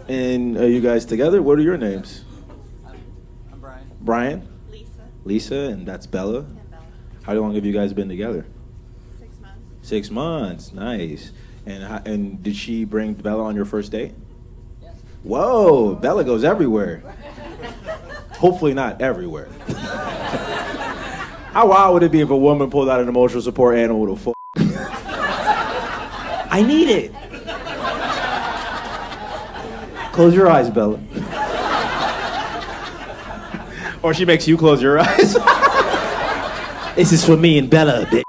And are you guys together? What are your names? I'm Brian. Brian? Lisa Lisa, and that's Bella. and Bella. How long have you guys been together? 6 months. 6 months. Nice. And did she bring Bella on your first date? Yes. Whoa, Bella goes everywhere. Hopefully not everywhere. How wild would it be if a woman pulled out an emotional support animal to fuck? I need it. Close your eyes, Bella. Or she makes you close your eyes. This is for me and Bella, bitch.